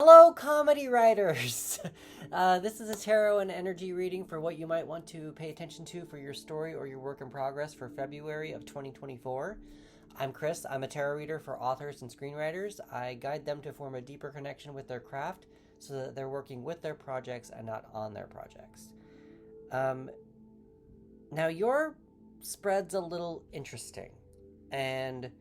Hello, comedy writers! This is a tarot and energy reading for what you might want to pay attention to for your story or your work in progress for February of 2024. I'm Chris. I'm a tarot reader for authors and screenwriters. I guide them to form a deeper connection with their craft so that they're working with their projects and not on their projects. Um, Now, your spread's a little interesting, and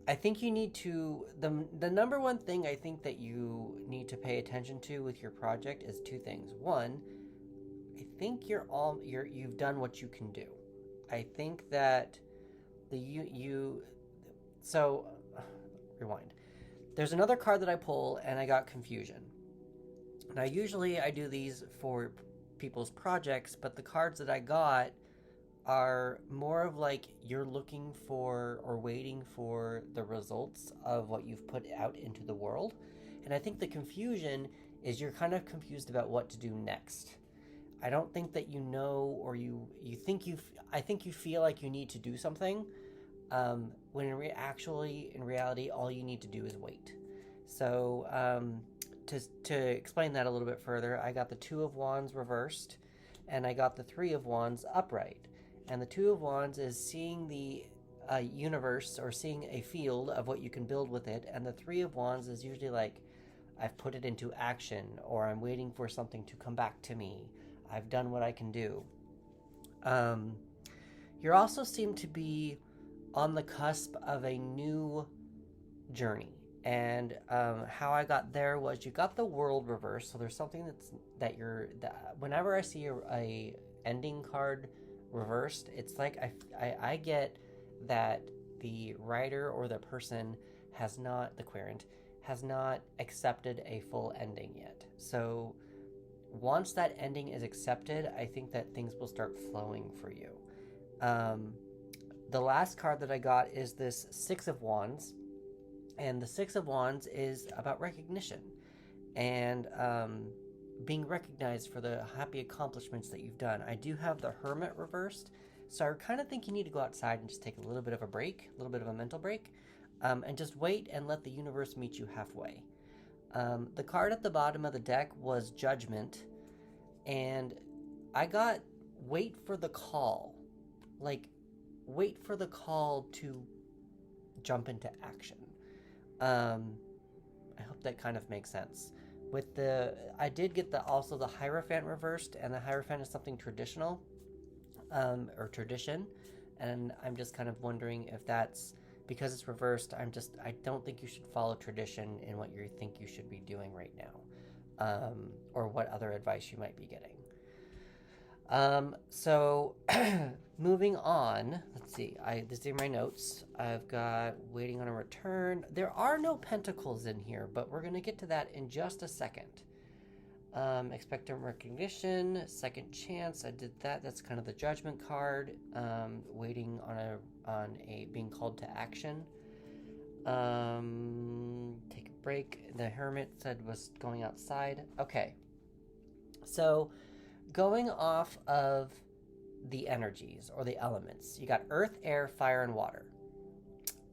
I think you need to the number one thing I think that you need to pay attention to with your project is two things. One, I think you've done what you can do. I think that the you so rewind. There's another card that I pull and I got confusion. Now usually I do these for people's projects, but the cards that I got are more of like you're looking for or waiting for the results of what you've put out into the world. And I think the confusion is you're kind of confused about what to do next. I don't think that you know, or you think I think you feel like you need to do something, when actually in reality all you need to do is wait. So to explain that a little bit further, I got the Two of Wands reversed, and I got the Three of Wands upright. And the Two of Wands is seeing the universe or seeing a field of what you can build with it. And the Three of Wands is usually like, I've put it into action, or I'm waiting for something to come back to me. I've done what I can do. Um, you also seem to be on the cusp of a new journey. And how I got there was you got the World reversed. So there's something that whenever I see a ending card reversed, it's like I get that the writer or the person has not, the querent, has not accepted a full ending yet. So once that ending is accepted, I think that things will start flowing for you. Um, the last card that I got is this Six of Wands. And the Six of Wands is about recognition and being recognized for the happy accomplishments that you've done. I do have the Hermit reversed, so I kind of think you need to go outside and just take a little bit of a break, a little bit of a mental break, and just wait and let the universe meet you halfway. The card at the bottom of the deck was Judgment, and I got wait for the call. Like, wait for the call to jump into action. I hope that kind of makes sense. I did get the Hierophant reversed, and the Hierophant is something traditional, or tradition, and I'm just kind of wondering if that's because it's reversed. I don't think you should follow tradition in what you think you should be doing right now, or what other advice you might be getting. So moving on, let's see. This is my notes. I've got waiting on a return. There are no pentacles in here, but we're gonna get to that in just a second. Expectant recognition, second chance. I did that. That's kind of the Judgment card. Waiting on a being called to action. Take a break. The Hermit said was going outside. Okay. So going off of the energies or the elements, you got earth, air, fire, and water.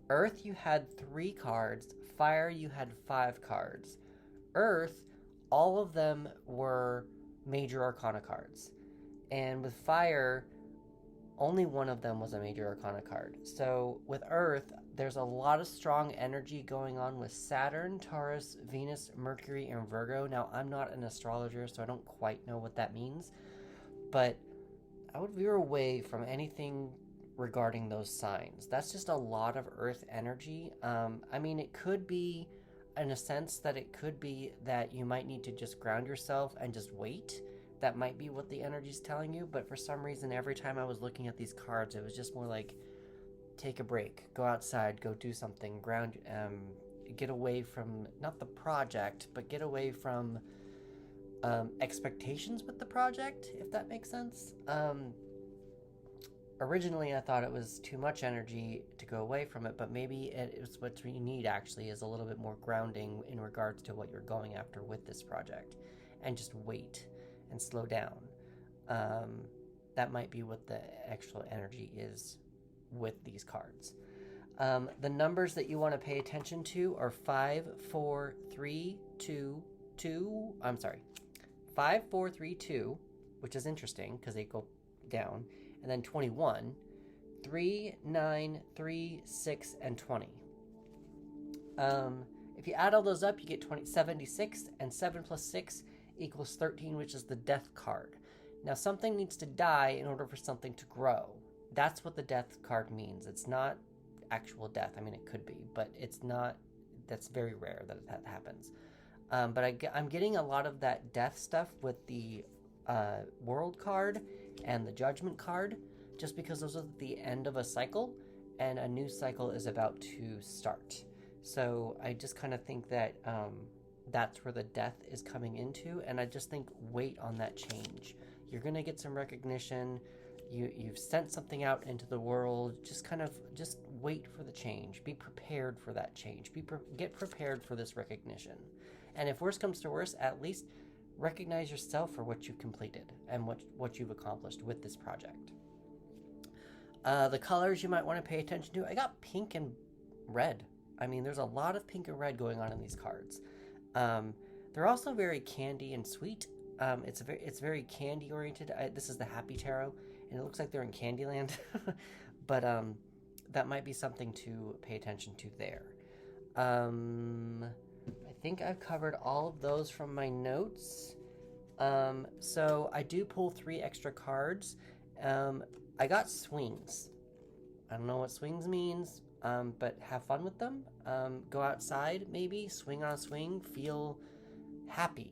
Earth, you had 3 cards. Fire, you had 5 cards. Earth, all of them were major arcana cards. And with fire, only one of them was a major arcana card. So with Earth, there's a lot of strong energy going on with Saturn, Taurus, Venus, Mercury, and Virgo. Now, I'm not an astrologer, so I don't quite know what that means, but I would veer away from anything regarding those signs. That's just a lot of Earth energy. I mean, it could be, in a sense, that it could be that you might need to just ground yourself and just wait. That might be what the energy's telling you, but for some reason, every time I was looking at these cards, it was just more like, take a break, go outside, go do something, get away from, not the project, but get away from expectations with the project, if that makes sense. Originally, I thought it was too much energy to go away from it, but maybe it's what you need actually is a little bit more grounding in regards to what you're going after with this project, and just wait and slow down. That might be what the actual energy is with these cards. The numbers that you want to pay attention to are 5, 4, 3, 2, 2. I'm sorry, 5, 4, 3, 2, which is interesting because they go down, and then 21, 3, 9, 3, 6, and 20. If you add all those up, you get 76, and 7 plus 6 equals 13, which is the death card. Now, something needs to die in order for something to grow. That's what the death card means. It's not actual death. I mean, it could be, but it's not. That's very rare that that happens. But I'm getting a lot of that death stuff with the world card and the judgment card, just because those are the end of a cycle, and a new cycle is about to start. So I just kind of think that that's where the death is coming into, and I just think wait on that change. You're going to get some recognition. You've sent something out into the world. Just wait for the change. Be prepared for that change. Get prepared for this recognition. And if worse comes to worse, at least recognize yourself for what you've completed and what you've accomplished with this project. The colors you might want to pay attention to. I got pink and red. I mean, there's a lot of pink and red going on in these cards. They're also very candy and sweet. It's very candy oriented. This is the Happy Tarot, and it looks like they're in Candyland. But that might be something to pay attention to there. I think I've covered all of those from my notes. So I do pull 3 extra cards. I got swings. I don't know what swings means, but have fun with them. Go outside, maybe, swing on a swing, feel happy,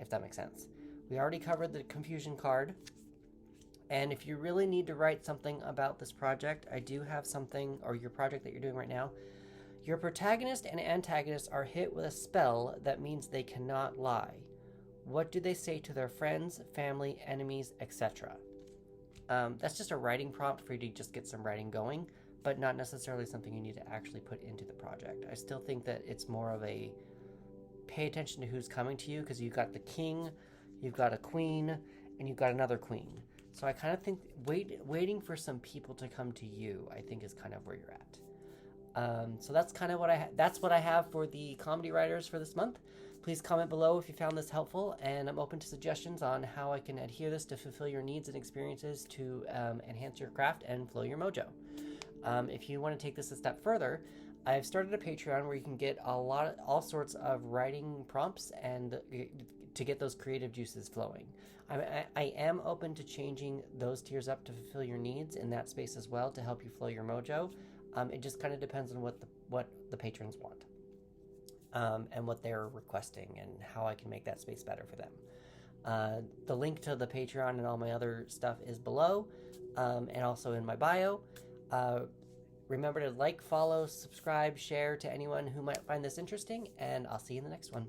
if that makes sense. We already covered the confusion card. And if you really need to write something about this project, I do have something, or your project that you're doing right now. Your protagonist and antagonist are hit with a spell that means they cannot lie. What do they say to their friends, family, enemies, etc.? That's just a writing prompt for you to just get some writing going, but not necessarily something you need to actually put into the project. I still think that it's more of a pay attention to who's coming to you, because you've got the king, you've got a queen, and you've got another queen. So I kind of think waiting for some people to come to you, I think, is kind of where you're at. So that's kind of what I have for the comedy writers for this month. Please comment below if you found this helpful, and I'm open to suggestions on how I can adhere this to fulfill your needs and experiences to enhance your craft and flow your mojo. If you want to take this a step further, I've started a Patreon where you can get all sorts of writing prompts and to get those creative juices flowing. I am open to changing those tiers up to fulfill your needs in that space as well, to help you flow your mojo. It just kind of depends on what the patrons want, and what they're requesting, and how I can make that space better for them. The link to the Patreon and all my other stuff is below, and also in my bio. Remember to like, follow, subscribe, share to anyone who might find this interesting, and I'll see you in the next one.